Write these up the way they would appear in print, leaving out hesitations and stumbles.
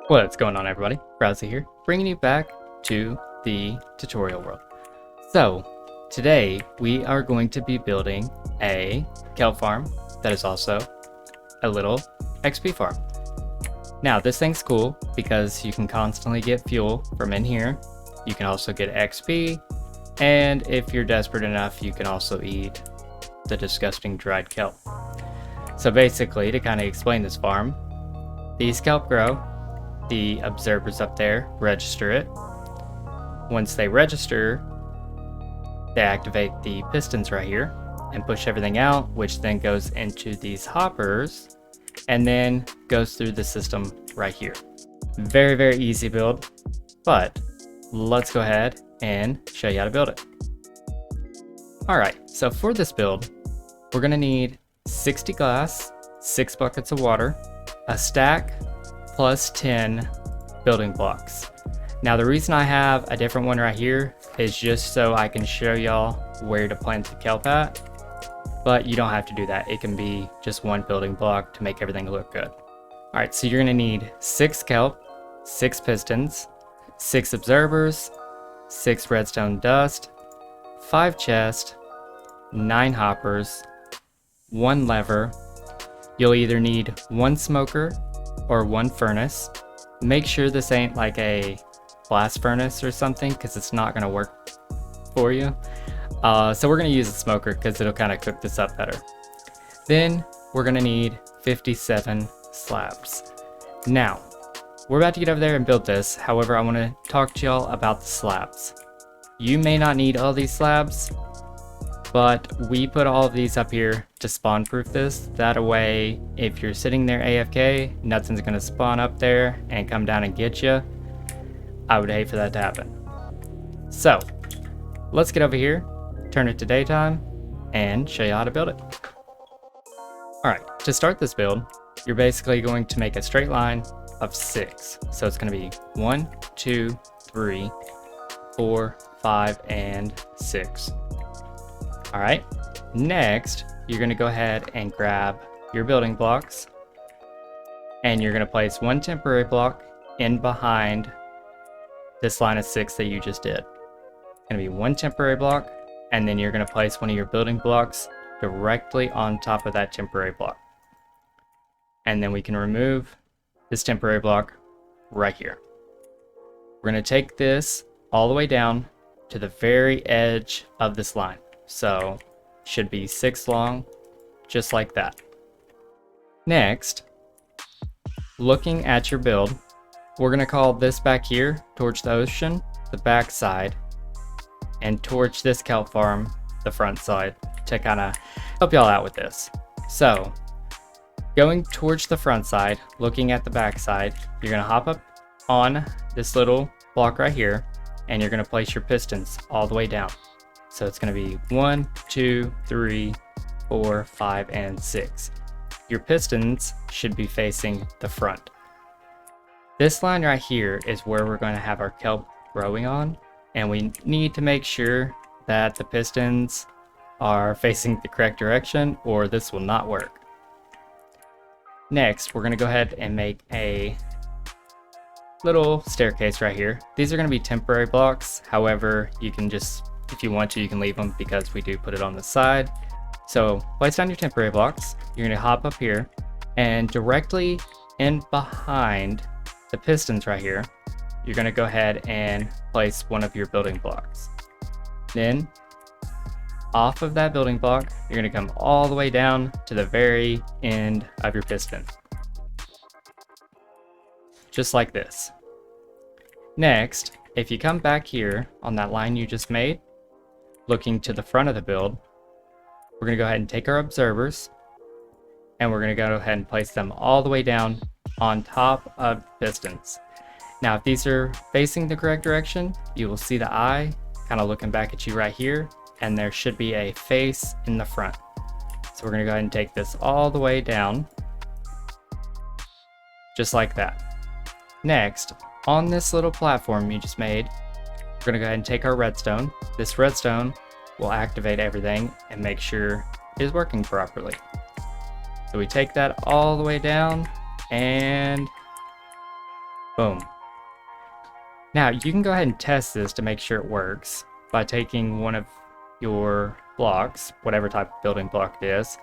What's going on, everybody? Frowzy here, bringing you back to the tutorial world. So today we are going to be building a kelp farm that is also a little XP farm. Now this thing's cool because you can constantly get fuel from in here. You can also get XP, and if you're desperate enough, you can also eat the disgusting dried kelp. So basically, to kind of explain this farm, these kelp grow. The observers up there register it. Once they register, they activate the pistons right here and push everything out, which then goes into these hoppers and then goes through the system right here. Very, very easy build, but let's go ahead and show you how to build it. All right, so for this build, we're gonna need 60 glass, 6 buckets of water, a stack, plus 10 building blocks. Now the reason I have a different one right here is just so I can show y'all where to plant the kelp at, but you don't have to do that. It can be just one building block to make everything look good. All right, so you're gonna need 6 kelp, 6 pistons, 6 observers, 6 redstone dust, 5 chests, 9 hoppers, 1 lever. You'll either need 1 smoker or 1 furnace. Make sure this ain't like a blast furnace or something, because it's not going to work for you. So we're going to use a smoker because it'll kind of cook this up better. Then we're going to need 57 slabs. Now we're about to get over there and build this. However, I want to talk to y'all about the slabs. You may not need all these slabs, but we put all of these up here to spawn proof this. That way, if you're sitting there AFK, nothing's gonna spawn up there and come down and get you. I would hate for that to happen. So let's get over here, turn it to daytime, and show you how to build it. All right, to start this build, you're basically going to make a straight line of 6. So it's gonna be 1, 2, 3, 4, 5, and 6. All right, next, you're gonna go ahead and grab your building blocks, and you're gonna place 1 temporary block in behind this line of 6 that you just did. It's gonna be 1 temporary block, and then you're gonna place one of your building blocks directly on top of that temporary block. And then we can remove this temporary block right here. We're gonna take this all the way down to the very edge of this line. So should be 6 long, just like that. Next, looking at your build, we're gonna call this back here towards the ocean, the back side, and towards this kelp farm, the front side, to kind of help y'all out with this. So going towards the front side, looking at the back side, you're gonna hop up on this little block right here, and you're gonna place your pistons all the way down. So it's going to be 1, 2, 3, 4, 5, and 6. Your pistons should be facing the front. This line right here is where we're going to have our kelp growing on, and we need to make sure that the pistons are facing the correct direction or this will not work. Next, we're going to go ahead and make a little staircase right here. These are going to be temporary blocks. However, you can just, if you want to, you can leave them because we do put it on the side. So place down your temporary blocks. You're going to hop up here, and directly in behind the pistons right here, you're going to go ahead and place one of your building blocks. Then off of that building block, you're going to come all the way down to the very end of your piston. Just like this. Next, if you come back here on that line you just made, looking to the front of the build, we're going to go ahead and take our observers, and we're going to go ahead and place them all the way down on top of pistons. Now, if these are facing the correct direction, you will see the eye kind of looking back at you right here, and there should be a face in the front. So we're going to go ahead and take this all the way down, just like that. Next, on this little platform you just made, we're going to go ahead and take our redstone. This redstone will activate everything and make sure it is working properly. So we take that all the way down and boom. Now you can go ahead and test this to make sure it works by taking one of your blocks, whatever type of building block it is,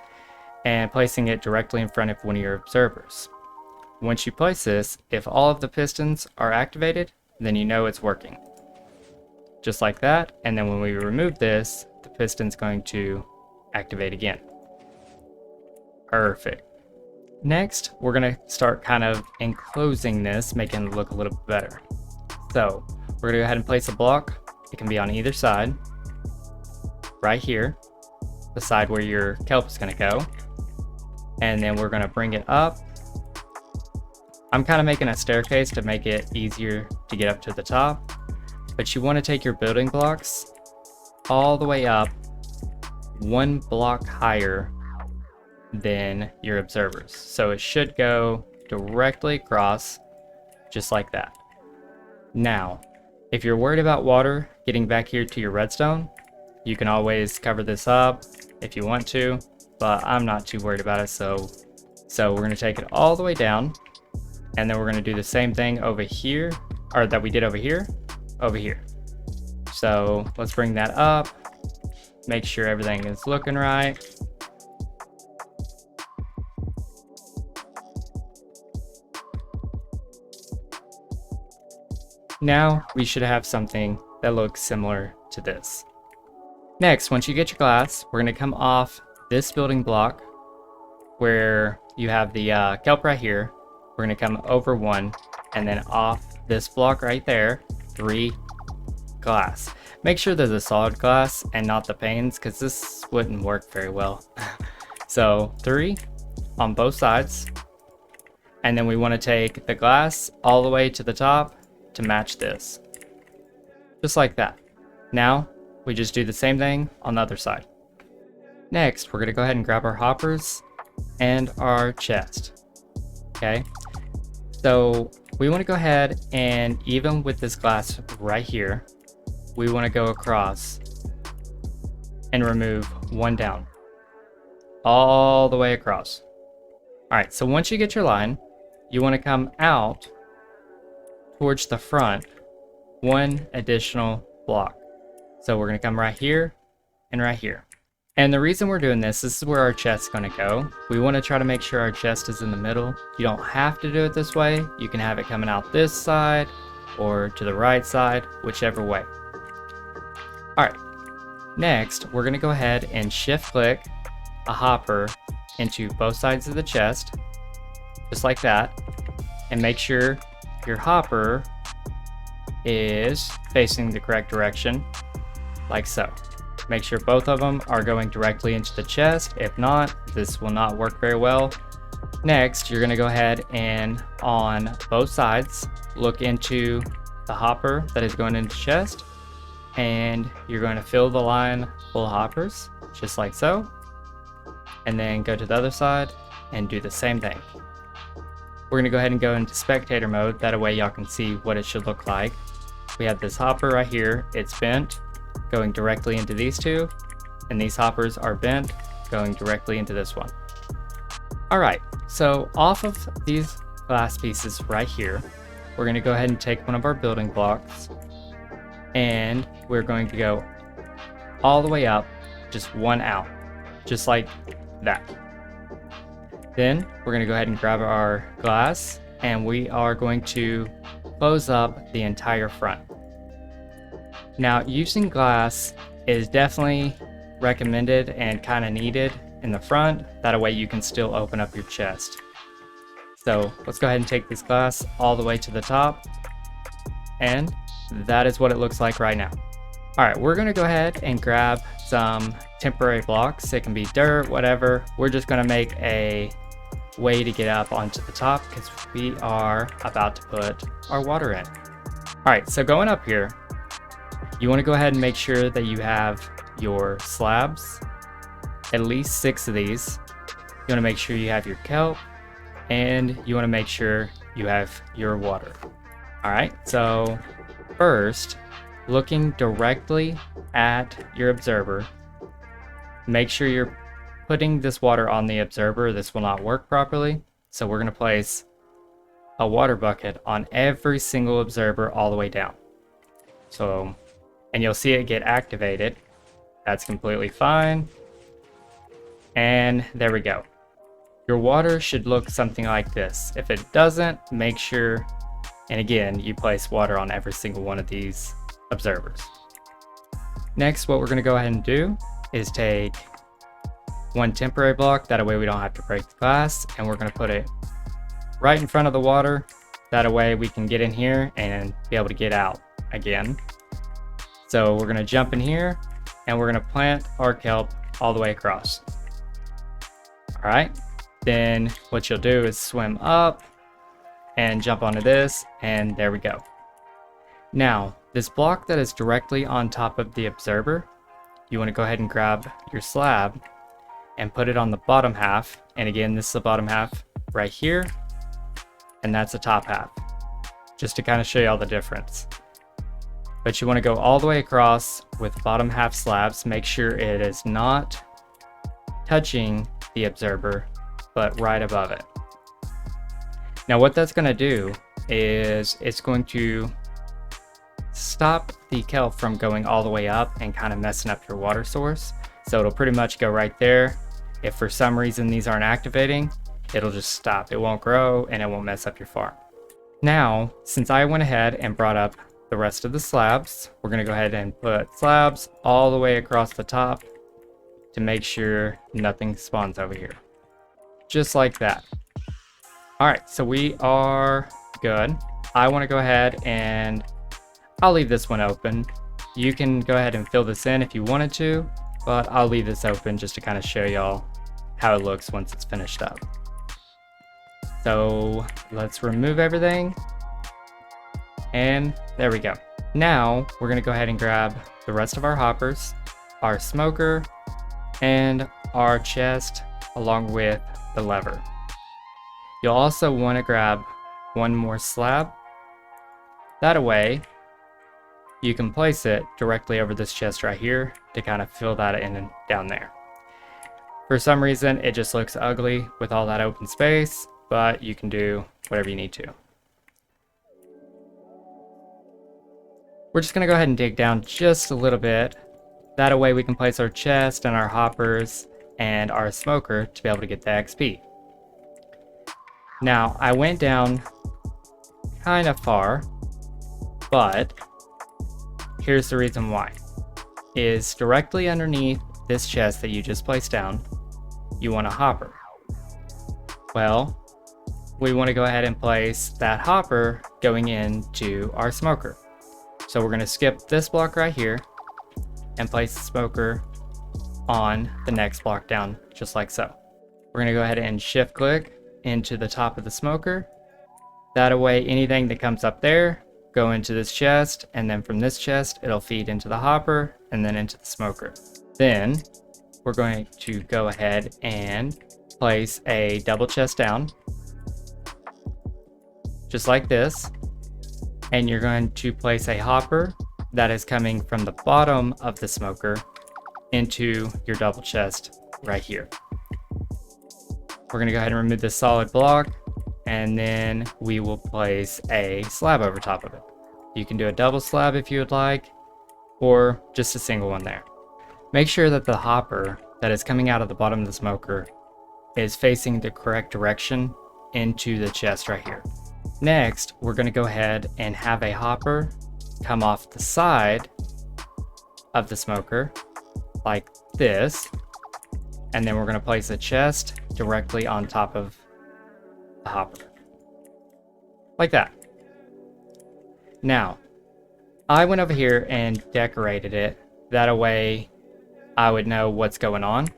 and placing it directly in front of one of your observers. Once you place this, if all of the pistons are activated, then you know it's working. Just like that, and then when we remove this, the piston's going to activate again. Perfect. Next, we're going to start kind of enclosing this, making it look a little bit better. So, we're going to go ahead and place a block. It can be on either side. Right here, the side where your kelp is going to go. And then we're going to bring it up. I'm kind of making a staircase to make it easier to get up to the top. But you want to take your building blocks all the way up one block higher than your observers. So it should go directly across just like that. Now, if you're worried about water getting back here to your redstone, you can always cover this up if you want to, but I'm not too worried about it. So we're going to take it all the way down, and then we're going to do the same thing over here, or that we did over here. So let's bring that up, make sure everything is looking right. Now we should have something that looks similar to this. Next, once you get your glass, we're going to come off this building block where you have the kelp right here. We're going to come over one, and then off this block right there, 3 glass. Make sure there's a solid glass and not the panes, because this wouldn't work very well. So 3 on both sides, and then we want to take the glass all the way to the top to match this, just like that. Now we just do the same thing on the other side. Next, we're going to go ahead and grab our hoppers and our chest. Okay, so we want to go ahead and, even with this glass right here, we want to go across and remove one down all the way across. All right, so once you get your line, you want to come out towards the front one additional block. So we're going to come right here and right here. And the reason we're doing this is where our chest is going to go. We want to try to make sure our chest is in the middle. You don't have to do it this way. You can have it coming out this side or to the right side, whichever way. All right, next we're going to go ahead and shift click a hopper into both sides of the chest, just like that, and make sure your hopper is facing the correct direction, like so. Make sure both of them are going directly into the chest. If not, this will not work very well. Next, you're going to go ahead and on both sides look into the hopper that is going into the chest, and you're going to fill the line full of hoppers, just like so, and then go to the other side and do the same thing. We're going to go ahead and go into spectator mode, that way y'all can see what it should look like. We have this hopper right here, it's bent, going directly into these two, and these hoppers are bent, going directly into this one. Alright, so off of these glass pieces right here, we're going to go ahead and take one of our building blocks, and we're going to go all the way up, just one out, just like that. Then we're going to go ahead and grab our glass, and we are going to close up the entire front. Now, using glass is definitely recommended and kind of needed in the front. That way you can still open up your chest. So let's go ahead and take this glass all the way to the top, and that is what it looks like right now. All right, we're going to go ahead and grab some temporary blocks. It can be dirt, whatever. We're just going to make a way to get up onto the top because we are about to put our water in. All right, so going up here, you want to go ahead and make sure that you have your slabs, at least 6 of these. You want to make sure you have your kelp, and you want to make sure you have your water. All right, so first, looking directly at your observer, make sure you're putting this water on the observer, this will not work properly. So we're going to place a water bucket on every single observer all the way down. So, and you'll see it get activated. That's completely fine. And there we go. Your water should look something like this. If it doesn't, make sure, and again, you place water on every single one of these observers. Next, what we're going to go ahead and do is take one temporary block, that way we don't have to break the glass, and we're going to put it right in front of the water. That way we can get in here and be able to get out again. So we're going to jump in here and we're going to plant our kelp all the way across. All right, then what you'll do is swim up and jump onto this, and there we go. Now, this block that is directly on top of the observer, you want to go ahead and grab your slab and put it on the bottom half. And again, this is the bottom half right here, and that's the top half, just to kind of show you all the difference. But you want to go all the way across with bottom half slabs. Make sure it is not touching the observer, but right above it. Now what that's going to do is it's going to stop the kelp from going all the way up and kind of messing up your water source. So it'll pretty much go right there. If for some reason these aren't activating, it'll just stop. It won't grow and it won't mess up your farm. Now, since I went ahead and brought up the rest of the slabs, we're going to go ahead and put slabs all the way across the top to make sure nothing spawns over here. Just like that. All right, so we are good. I want to go ahead and I'll leave this one open. You can go ahead and fill this in if you wanted to, but I'll leave this open just to kind of show y'all how it looks once it's finished up. So let's remove everything. And there we go. Now we're going to go ahead and grab the rest of our hoppers, our smoker, and our chest along with the lever. You'll also want to grab one more slab. That way you can place it directly over this chest right here to kind of fill that in and down there. For some reason it just looks ugly with all that open space, but you can do whatever you need to. We're just going to go ahead and dig down just a little bit. That way we can place our chest and our hoppers and our smoker to be able to get the XP. Now, I went down kind of far, but here's the reason why. Is directly underneath this chest that you just placed down, you want a hopper. Well, we want to go ahead and place that hopper going into our smoker. So we're going to skip this block right here and place the smoker on the next block down, just like so. We're going to go ahead and shift click into the top of the smoker. That way anything that comes up there go into this chest, and then from this chest it'll feed into the hopper and then into the smoker. Then we're going to go ahead and place a double chest down, just like this. And you're going to place a hopper that is coming from the bottom of the smoker into your double chest right here. We're going to go ahead and remove this solid block, and then we will place a slab over top of it. You can do a double slab if you would like, or just a single one there. Make sure that the hopper that is coming out of the bottom of the smoker is facing the correct direction into the chest right here. Next, we're going to go ahead and have a hopper come off the side of the smoker like this, and then we're going to place a chest directly on top of the hopper like that. Now, I went over here and decorated it. That way I would know what's going on,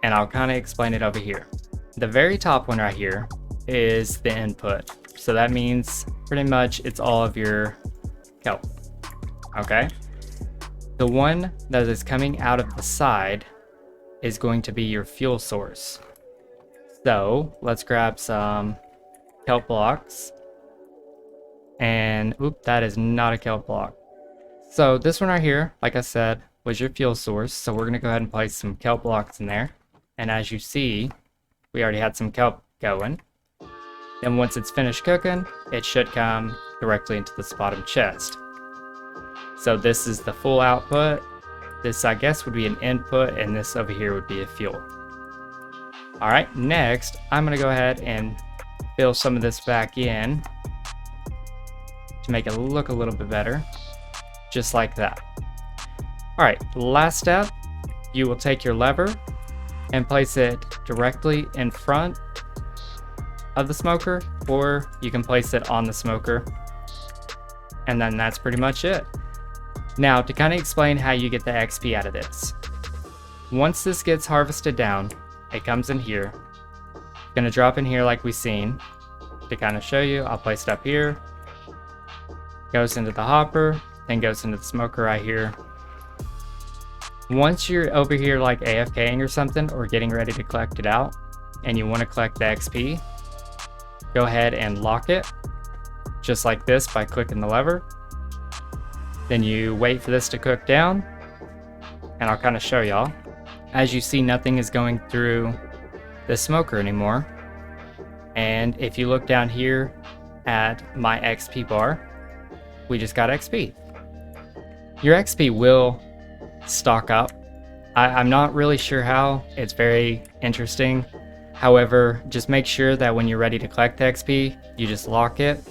and I'll kind of explain it over here. The very top one right here is the input. So that means pretty much it's all of your kelp. Okay. The one that is coming out of the side is going to be your fuel source. So let's grab some kelp blocks. And oop, that is not a kelp block. So this one right here, like I said, was your fuel source. So we're going to go ahead and place some kelp blocks in there. And as you see, we already had some kelp going. Then once it's finished cooking, it should come directly into this bottom chest. So this is the full output. This, I guess, would be an input, and this over here would be a fuel. Alright, next, I'm going to go ahead and fill some of this back in to make it look a little bit better. Just like that. Alright, last step, you will take your lever and place it directly in front of the smoker, or you can place it on the smoker. And then that's pretty much it. Now, to kind of explain how you get the XP out of this. Once this gets harvested down, it comes in here. Gonna drop in here like we've seen. To kind of show you, I'll place it up here. Goes into the hopper, then goes into the smoker right here. Once you're over here like AFKing or something, or getting ready to collect it out, and you want to collect the XP, go ahead and lock it, just like this by clicking the lever. Then you wait for this to cook down, and I'll kind of show y'all. As you see, nothing is going through the smoker anymore. And if you look down here at my XP bar, we just got XP. Your XP will stock up. I'm not really sure how. It's very interesting. However, just make sure that when you're ready to collect the XP, you just lock it.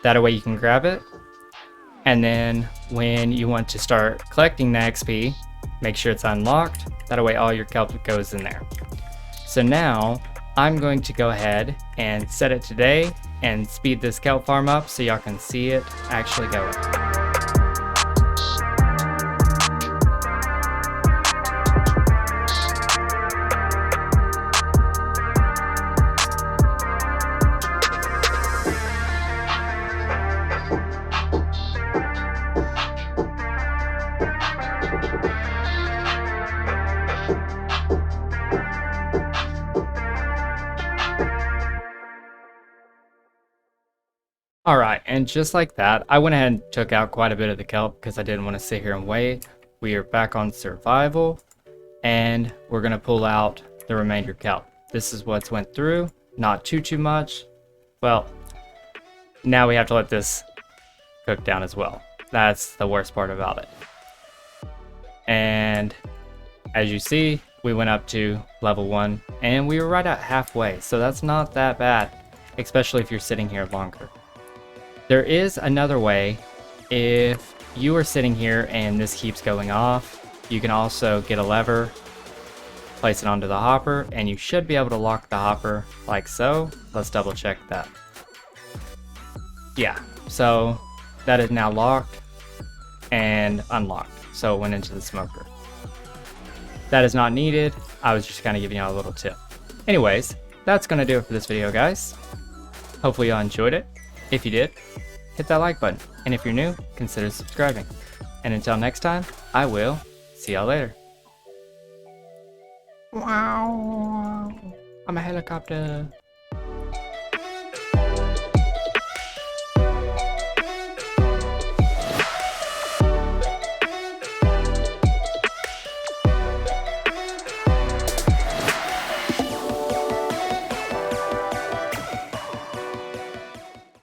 That way you can grab it. And then when you want to start collecting the XP, make sure it's unlocked. That way all your kelp goes in there. So now I'm going to go ahead and set it today and speed this kelp farm up so y'all can see it actually going. Alright, and just like that, I went ahead and took out quite a bit of the kelp because I didn't want to sit here and wait. We are back on survival, and we're going to pull out the remainder kelp. This is what's went through, not too much. Well, now we have to let this cook down as well. That's the worst part about it. And as you see, we went up to level 1, and we were right at halfway, so that's not that bad, especially if you're sitting here longer. There is another way. If you are sitting here and this keeps going off, you can also get a lever, place it onto the hopper, and you should be able to lock the hopper like so. Let's double check that. Yeah, so that is now locked and unlocked, so it went into the smoker. That is not needed. I was just kind of giving you a little tip. Anyways, that's going to do it for this video, guys. Hopefully y'all enjoyed it. If you did, hit that like button, and if you're new, consider subscribing. And until next time, I will see y'all later. Wow, I'm a helicopter.